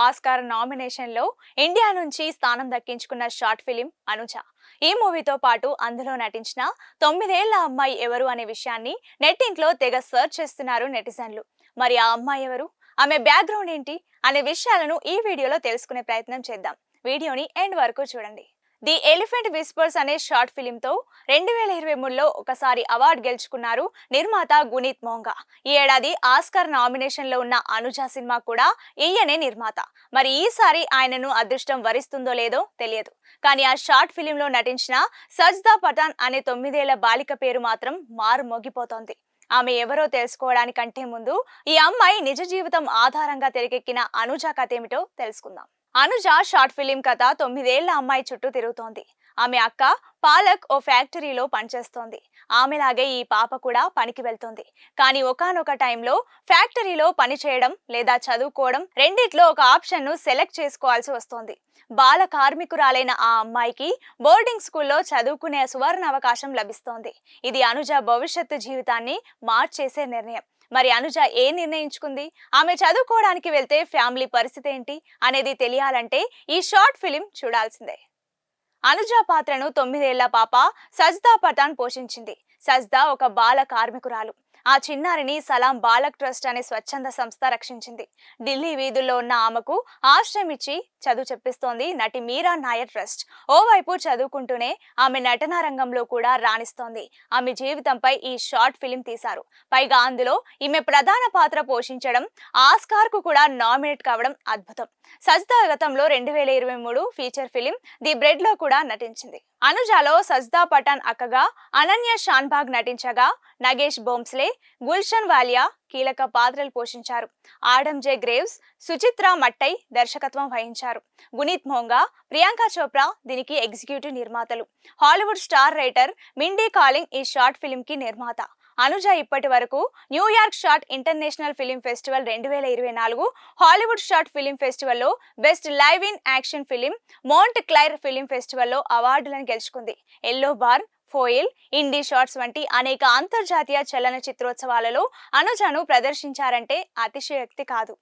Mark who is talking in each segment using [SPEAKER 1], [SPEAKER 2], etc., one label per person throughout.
[SPEAKER 1] Oscar నామినేషన్లో India నుంచి స్థానం దక్కించుకున్న షార్ట్ ఫిలిం అనుజ. ఈ మూవీతో పాటు అందులో నటించిన 9 ఏళ్ల అమ్మాయి ఎవరు అనే విషయాన్ని నెట్టింట్లో తెగ సర్చ్ చేస్తున్నారు నెటిజన్లు. మరి ఆ అమ్మాయి ఎవరు, ఆమె బ్యాక్గ్రౌండ్ ఏంటి అనే విషయాలను ఈ వీడియోలో తెలుసుకునే ప్రయత్నం చేద్దాం. వీడియోని ఎండ్ వరకు చూడండి. ది ఎలిఫెంట్ విస్పర్స్ అనే షార్ట్ ఫిలింతో 2023లో ఒకసారి అవార్డు గెలుచుకున్నారు నిర్మాత గునీత్ మోంగా. ఈ ఏడాది ఆస్కార్ నామినేషన్లో ఉన్న అనుజ సినిమా కూడా ఈయనే నిర్మాత. మరి ఈసారి ఆయనను అదృష్టం వరిస్తుందో లేదో తెలియదు. కానీ ఆ షార్ట్ ఫిలింలో నటించిన సజ్దా పఠాన్ అనే 9 ఏళ్ల బాలిక పేరు మాత్రం మారు మోగిపోతోంది. ఆమె ఎవరో తెలుసుకోవడానికంటే ముందు ఈ అమ్మాయి నిజ జీవితం ఆధారంగా తెరకెక్కిన అనుజ కథ ఏమిటో తెలుసుకుందాం. అనుజ షార్ట్ ఫిలిం కథ 9 ఏళ్ల అమ్మాయి చుట్టూ తిరుగుతోంది. ఆమె అక్క పాలక్ ఓ ఫ్యాక్టరీలో పనిచేస్తోంది. ఆమెలాగే ఈ పాప కూడా పనికి వెళ్తోంది. కానీ ఒకానొక టైంలో ఫ్యాక్టరీలో పని చేయడం లేదా చదువుకోవడం రెండిట్లో ఒక ఆప్షన్ ను సెలెక్ట్ చేసుకోవాల్సి వస్తోంది. బాల కార్మికురాలైన ఆ అమ్మాయికి బోర్డింగ్ స్కూల్లో చదువుకునే సువర్ణ అవకాశం లభిస్తోంది. ఇది అనుజ భవిష్యత్తు జీవితాన్ని మార్చేసే నిర్ణయం. మరి అనుజ ఏం నిర్ణయించుకుంది, ఆమె చదువుకోవడానికి వెళ్తే ఫ్యామిలీ పరిస్థితి ఏంటి అనేది తెలియాలంటే ఈ షార్ట్ ఫిలిం చూడాల్సిందే. అనుజ పాత్రను 9 ఏళ్ల పాప సజ్దా పఠాన్ పోషించింది. సజ్దా ఒక బాల కార్మికురాలు. ఆ చిన్నారిని సలాం బాలక్ ట్రస్ట్ అనే స్వచ్ఛంద సంస్థ రక్షించింది. ఢిల్లీ వీధుల్లో ఉన్న ఆమెకు ఆశ్రయం ఇచ్చి చదువు చెప్పిస్తోంది నటి మీరా నాయర్ ట్రస్ట్. ఓవైపు చదువుకుంటూనే ఆమె నటనా రంగంలో కూడా రాణిస్తోంది. ఆమె జీవితంపై ఈ షార్ట్ ఫిలిం తీశారు. పైగా అందులో ఈమె ప్రధాన పాత్ర పోషించడం, ఆస్కార్ కు కూడా నామినేట్ కావడం అద్భుతం. సజ్దా గతంలో 2023 ఫీచర్ ఫిలిం ది బ్రెడ్ లో కూడా నటించింది. అనుజాలో సజ్దా పఠాన్ అక్కగా అనన్య షాన్బాగ్ నటించగా నగేష్ బోంస్లే, గుల్షన్ వాలియా కీలక పాత్రలు పోషించారు. Adam J Graves, Suchitra Mattai దర్శకత్వం వహించారు. గునీత్ మోంగా, ప్రియాంక చోప్రా దీనికి ఎగ్జిక్యూటివ్ నిర్మాతలు. Hollywood star writer Mindy Kaling ఈ షార్ట్ ఫిలిం కి నిర్మాత. అనుజ ఇప్పటి వరకు New York Short International Film Festival 2024, Hollywood Short Film ఫెస్టివల్లో Best Live in Action Film, Mount Claire Film ఫెస్టివల్లో అవార్డులను గెలుచుకుంది. Yellow Barn, Foyle, Indie Shorts వంటి అనేక అంతర్జాతీయ చలనచిత్రోత్సవాలలో అనుజను ప్రదర్శించారంటే అతిశయోక్తి కాదు.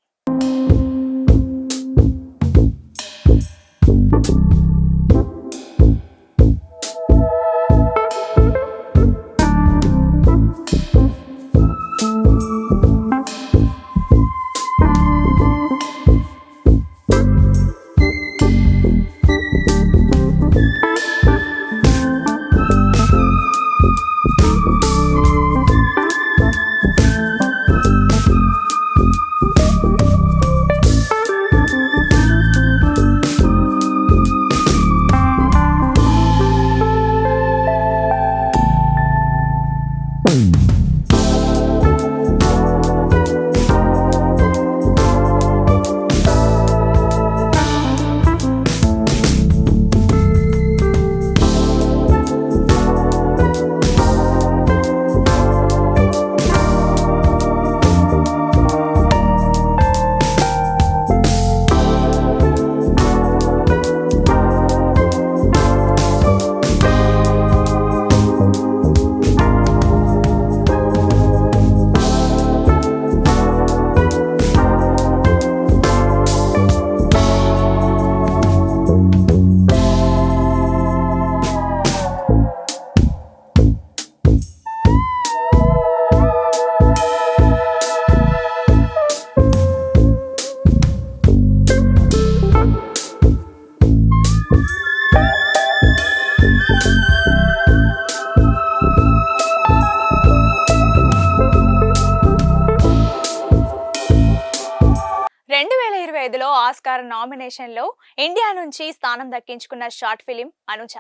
[SPEAKER 1] లో ఆస్కార్ నామినేషన్లో ఇండియా నుంచి స్థానం దక్కించుకున్న షార్ట్ ఫిలిం అనుజ.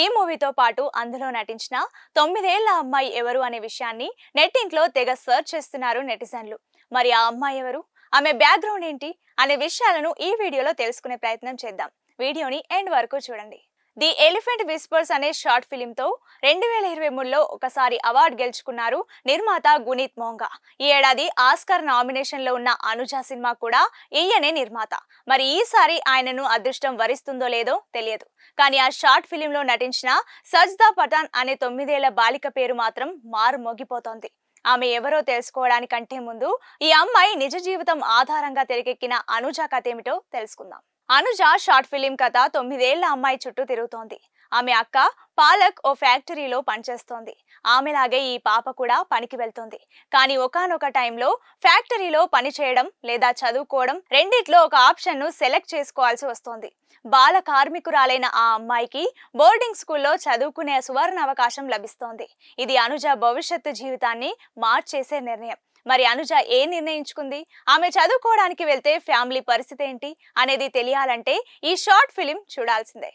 [SPEAKER 1] ఈ మూవీతో పాటు అందులో నటించిన 9 ఏళ్ల అమ్మాయి ఎవరు అనే విషయాన్ని నెట్టింట్లో తెగ సర్చ్ చేస్తున్నారు నెటిజన్లు. మరి ఆ అమ్మాయి ఎవరు, ఆమె బ్యాక్గ్రౌండ్ ఏంటి అనే విషయాలను ఈ వీడియోలో తెలుసుకునే ప్రయత్నం చేద్దాం. వీడియోని ఎండ్ వరకు చూడండి. ది ఎలిఫెంట్ విస్పర్స్ అనే షార్ట్ ఫిలింతో 2023లో ఒకసారి అవార్డు గెలుచుకున్నారు నిర్మాత గునీత్ మోంగా. ఈ ఏడాది ఆస్కార్ నామినేషన్లో ఉన్న అనుజ సినిమా కూడా ఈయనే నిర్మాత. మరి ఈసారి ఆయనను అదృష్టం వరిస్తుందో లేదో తెలియదు. కానీ ఆ షార్ట్ ఫిలింలో నటించిన సజ్దా పఠాన్ అనే 9 ఏళ్ల బాలిక పేరు మాత్రం మారు మోగిపోతోంది. ఆమె ఎవరో తెలుసుకోవడానికంటే ముందు ఈ అమ్మాయి నిజ జీవితం ఆధారంగా తెరకెక్కిన అనుజ కథ ఏమిటో తెలుసుకుందాం. అనుజ షార్ట్ ఫిలిం కథ 9 ఏళ్ల అమ్మాయి చుట్టూ తిరుగుతోంది. ఆమె అక్క పాలక్ ఓ ఫ్యాక్టరీలో పనిచేస్తోంది. ఆమెలాగే ఈ పాప కూడా పనికి వెళ్తోంది. కానీ ఒకానొక టైంలో ఫ్యాక్టరీలో పని చేయడం లేదా చదువుకోవడం రెండిట్లో ఒక ఆప్షన్ ను సెలెక్ట్ చేసుకోవాల్సి వస్తోంది. బాల కార్మికురాలైన ఆ అమ్మాయికి బోర్డింగ్ స్కూల్లో చదువుకునే సువర్ణ అవకాశం లభిస్తోంది. ఇది అనుజ భవిష్యత్తు జీవితాన్ని మార్చేసే నిర్ణయం. మరి అనుజ ఏం నిర్ణయించుకుంది? ఆమె చదువుకోవడానికి వెళ్తే ఫ్యామిలీ పరిస్థితి ఏంటి అనేది తెలియాలంటే ఈ షార్ట్ ఫిలిం చూడాల్సిందే.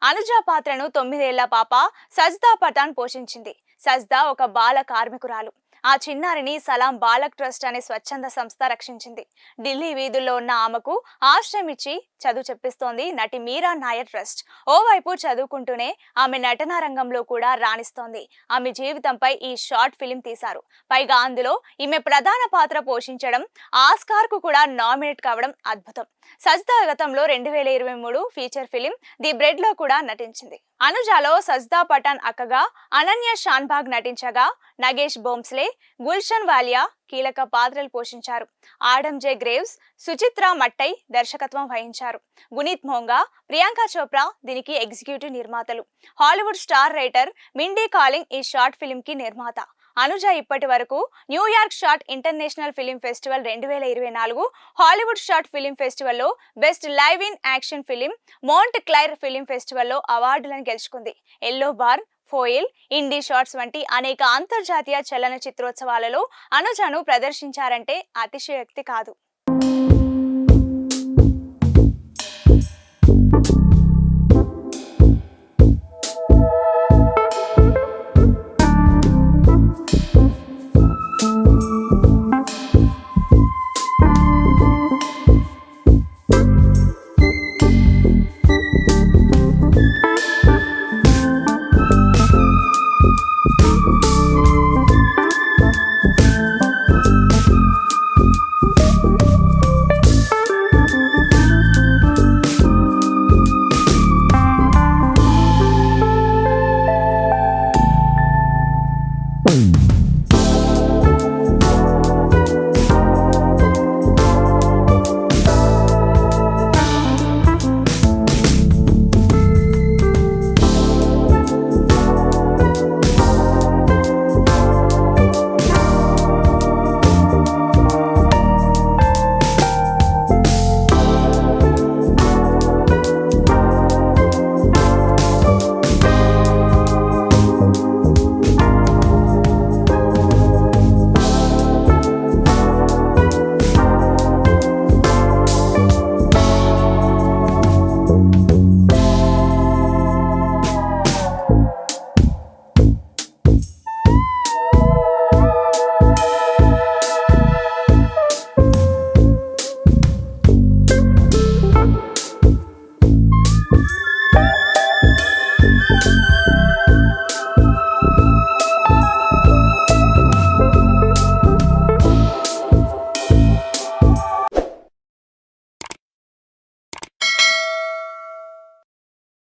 [SPEAKER 1] అనుజ పాత్రను 9 ఏళ్ల పాప సజ్దా పఠాన్ పోషించింది. సజ్దా ఒక బాల కార్మికురాలు. ఆ చిన్నారిని సలాం బాలక్ ట్రస్ట్ అనే స్వచ్ఛంద సంస్థ రక్షించింది. ఢిల్లీ వీధుల్లో ఉన్న ఆమెకు ఆశ్రయం ఇచ్చి చదువు చెప్పిస్తోంది నటి మీరా నాయర్ ట్రస్ట్. ఓవైపు చదువుకుంటూనే ఆమె నటనా రంగంలో కూడా రాణిస్తోంది. ఆమె జీవితంపై ఈ షార్ట్ ఫిలిం తీశారు. పైగా అందులో ఈమె ప్రధాన పాత్ర పోషించడం, ఆస్కార్ కు కూడా నామినేట్ కావడం అద్భుతం. సజ్దా గతంలో 2023 ఫీచర్ ఫిలిం ది బ్రెడ్ లో కూడా నటించింది. అనుజాలో సజ్దా పఠాన్ అక్కగా అనన్య షాన్బాగ్ నటించగా, నగేష్ బోంస్లే, గుల్షన్ వాలియా కీలక పాత్రలు పోషించారు. Adam J Graves, Suchitra Mattai దర్శకత్వం వహించారు. గునీత్ మోంగా, ప్రియాంక చోప్రా దీనికి ఎగ్జిక్యూటివ్ నిర్మాతలు. Hollywood star writer Mindy Kaling ఈ షార్ట్ ఫిలిం కి నిర్మాత. అనుజ ఇప్పటి వరకు New York Short International Film Festival 2024, Hollywood Short Film ఫెస్టివల్లో Best Live in Action Film, Mount Claire Film ఫెస్టివల్లో అవార్డులను గెలుచుకుంది. Yellow Barn, Foyle, Indie Shorts వంటి అనేక అంతర్జాతీయ చలన చిత్రోత్సవాలలో అనుజను ప్రదర్శించారంటే అతిశయోక్తి కాదు.